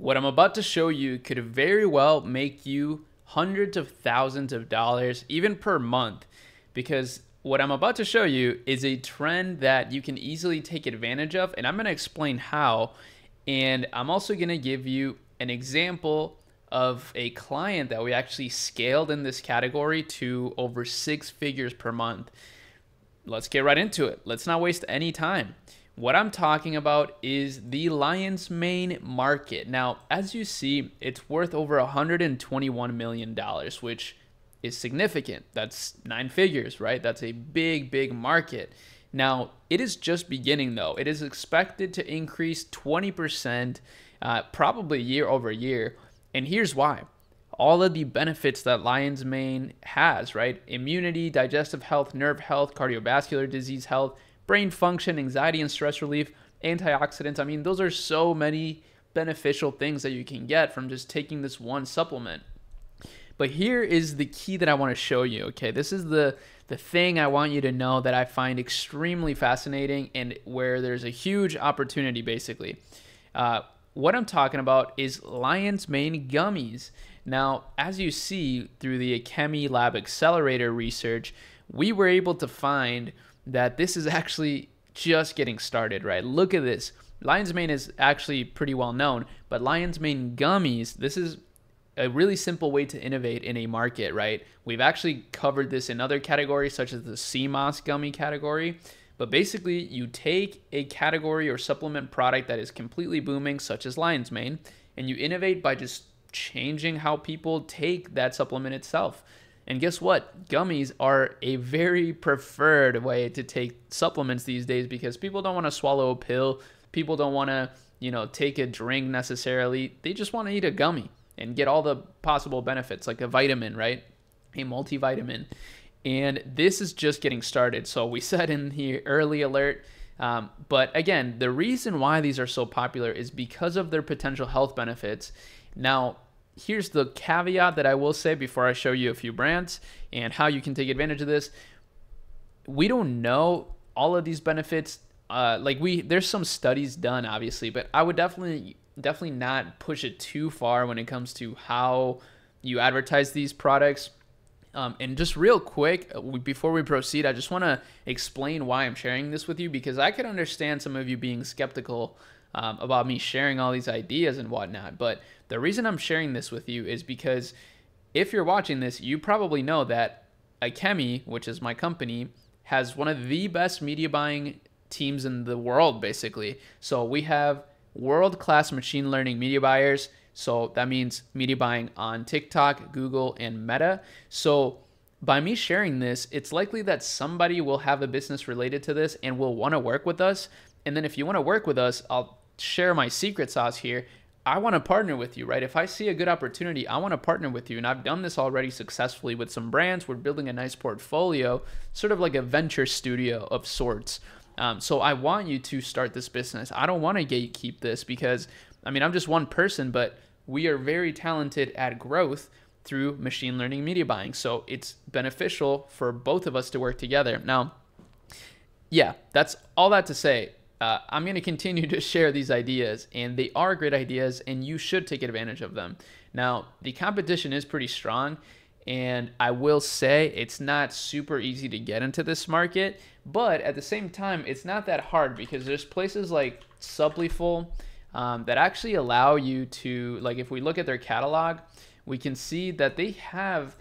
What I'm about to show you could very well make you hundreds of thousands of dollars, even per month, because what I'm about to show you is a trend that you can easily take advantage of, and I'm going to explain how. And I'm also going to give you an example of a client that we actually scaled in this category to over 6 figures per month. Let's get right into it. Let's not waste any time. What I'm talking about is the lion's mane market. Now, as you see, it's worth over $121 million, which is significant. That's 9 figures, right? That's a big, big market. Now, it is just beginning though. It is expected to increase 20%, probably year over year. And here's why. All of the benefits that lion's mane has, right? Immunity, digestive health, nerve health, cardiovascular disease health, brain function, anxiety and stress relief, antioxidants. I mean, those are so many beneficial things that you can get from just taking this one supplement. But here is the key that I want to show you, okay? This is the thing I want you to know that I find extremely fascinating and where there's a huge opportunity, basically. What I'm talking about is lion's mane gummies. Now, as you see through the Ecommerce Lab Accelerator research, we were able to find that this is actually just getting started, right? Look at this. Lion's mane is actually pretty well known, but lion's mane gummies, this is a really simple way to innovate in a market, right? We've actually covered this in other categories such as the CMOS gummy category, but basically you take a category or supplement product that is completely booming, such as lion's mane, and you innovate by just changing how people take that supplement itself. And guess what? Gummies are a very preferred way to take supplements these days because people don't want to swallow a pill. People don't want to, take a drink necessarily. They just want to eat a gummy and get all the possible benefits like a vitamin, right? A multivitamin. And this is just getting started. So we said in the early alert, but again, the reason why these are so popular is because of their potential health benefits. Now, here's the caveat that I will say before I show you a few brands and how you can take advantage of this. We don't know all of these benefits. There's some studies done, obviously, but I would definitely not push it too far when it comes to how you advertise these products. And just real quick, before we proceed, I just want to explain why I'm sharing this with you, because I could understand some of you being skeptical about me sharing all these ideas and whatnot. But the reason I'm sharing this with you is because if you're watching this, you probably know that Ecommerce, which is my company, has one of the best media buying teams in the world, basically. So we have world-class machine learning media buyers. So that means media buying on TikTok, Google, and Meta. So by me sharing this, it's likely that somebody will have a business related to this and will want to work with us. And then if you want to work with us, I'll share my secret sauce here. I want to partner with you, right? If I see a good opportunity, I want to partner with you. And I've done this already successfully with some brands. We're building a nice portfolio, sort of like a venture studio of sorts. So I want you to start this business. I don't want to gatekeep this because, I'm just one person, but we are very talented at growth through machine learning media buying. So it's beneficial for both of us to work together. Now, yeah, that's all that to say. I'm going to continue to share these ideas, and they are great ideas, and you should take advantage of them. Now, the competition is pretty strong, and I will say it's not super easy to get into this market, but at the same time, it's not that hard because there's places like Supplyful that actually allow you to, like if we look at their catalog, we can see that they have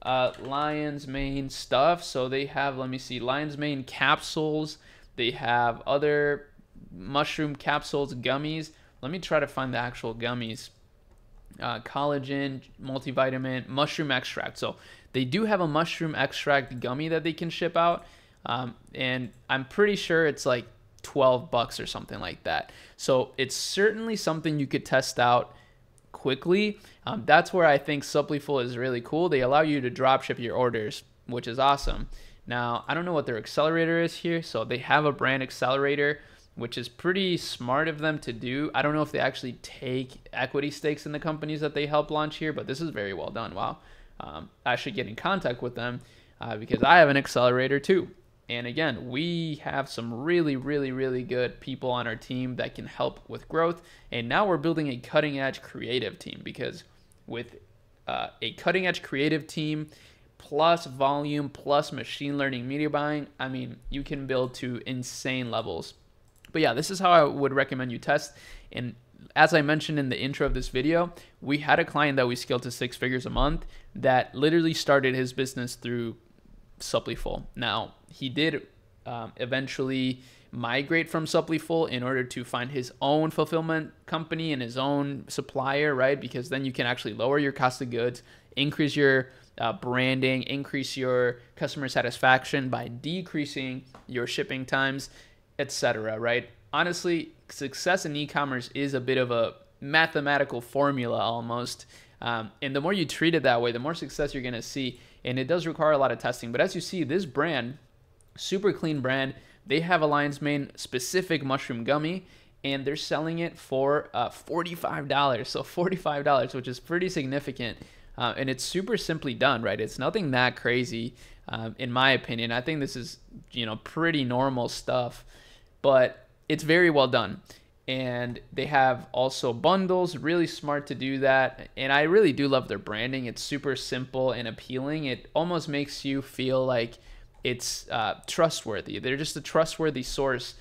lion's mane stuff. So they have, let me see, lion's mane capsules. They have other mushroom capsules, gummies. Let me try to find the actual gummies. Collagen, multivitamin, mushroom extract. So they do have a mushroom extract gummy that they can ship out. And I'm pretty sure it's like $12 or something like that. So it's certainly something you could test out quickly. That's where I think Supplyful is really cool. They allow you to drop ship your orders, which is awesome. Now, I don't know what their accelerator is here. So they have a brand accelerator, which is pretty smart of them to do. I don't know if they actually take equity stakes in the companies that they help launch here, but this is very well done. Wow. I should get in contact with them because I have an accelerator too. And again, we have some really, really, really good people on our team that can help with growth. And now we're building a cutting edge creative team, because with a cutting edge creative team plus volume plus machine learning media buying, I mean, you can build to insane levels. But yeah, this is how I would recommend you test. And as I mentioned in the intro of this video, we had a client that we scaled to 6 figures a month that literally started his business through Supplyful. Now, he did eventually migrate from Supplyful in order to find his own fulfillment company and his own supplier, right? Because then you can actually lower your cost of goods, increase your branding, increase your customer satisfaction by decreasing your shipping times, etc., right? Honestly, success in e-commerce is a bit of a mathematical formula almost. And the more you treat it that way, the more success you're going to see. And it does require a lot of testing. But as you see, this brand, super clean brand, they have a lion's mane specific mushroom gummy, and they're selling it for $45. So $45, which is pretty significant. And it's super simply done, right? It's nothing that crazy, in my opinion. I think this is, pretty normal stuff, but it's very well done. And they have also bundles, really smart to do that. And I really do love their branding. It's super simple and appealing. It almost makes you feel like it's trustworthy. They're just a trustworthy source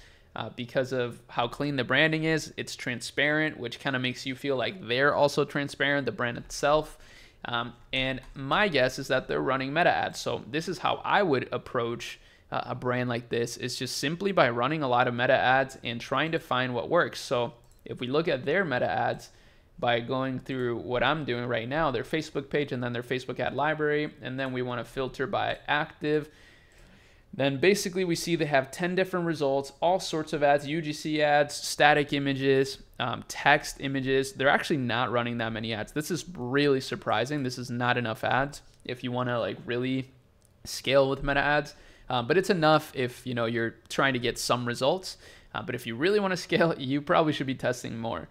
because of how clean the branding is. It's transparent, which kind of makes you feel like they're also transparent, the brand itself. And my guess is that they're running meta ads. So this is how I would approach a brand like this, is just simply by running a lot of meta ads and trying to find what works. So if we look at their meta ads by going through what I'm doing right now, their Facebook page and then their Facebook ad library, and then we want to filter by active, then basically we see they have 10 different results, all sorts of ads, UGC ads, static images, text images. They're actually not running that many ads. This is really surprising. This is not enough ads if you want to really scale with meta ads. But it's enough if you're trying to get some results. But if you really want to scale, you probably should be testing more.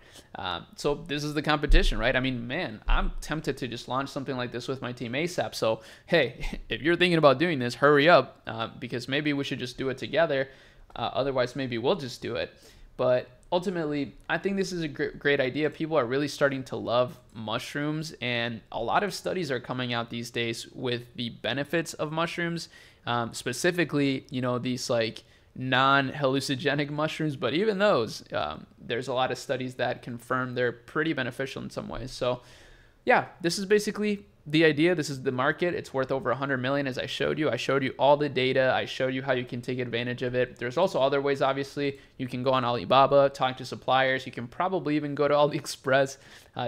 So this is the competition, right? I mean, man, I'm tempted to just launch something like this with my team ASAP. So hey, if you're thinking about doing this, hurry up, because maybe we should just do it together. Otherwise, maybe we'll just do it. But ultimately, I think this is a great idea. People are really starting to love mushrooms, and a lot of studies are coming out these days with the benefits of mushrooms. Specifically, these non-hallucinogenic mushrooms, but even those, there's a lot of studies that confirm they're pretty beneficial in some ways. So yeah, this is basically the idea. This is the market. It's worth over 100 million, as I showed you. I showed you all the data. I showed you how you can take advantage of it. There's also other ways, obviously. You can go on Alibaba, talk to suppliers. You can probably even go to AliExpress.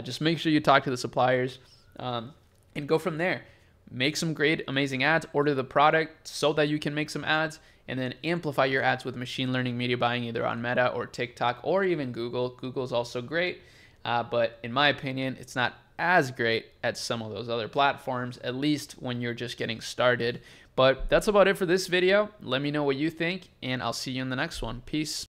Just make sure you talk to the suppliers and go from there. Make some great, amazing ads, order the product so that you can make some ads, and then amplify your ads with machine learning media buying either on Meta or TikTok or even Google. Google's also great, but in my opinion, it's not as great as some of those other platforms, at least when you're just getting started. But that's about it for this video. Let me know what you think, and I'll see you in the next one. Peace.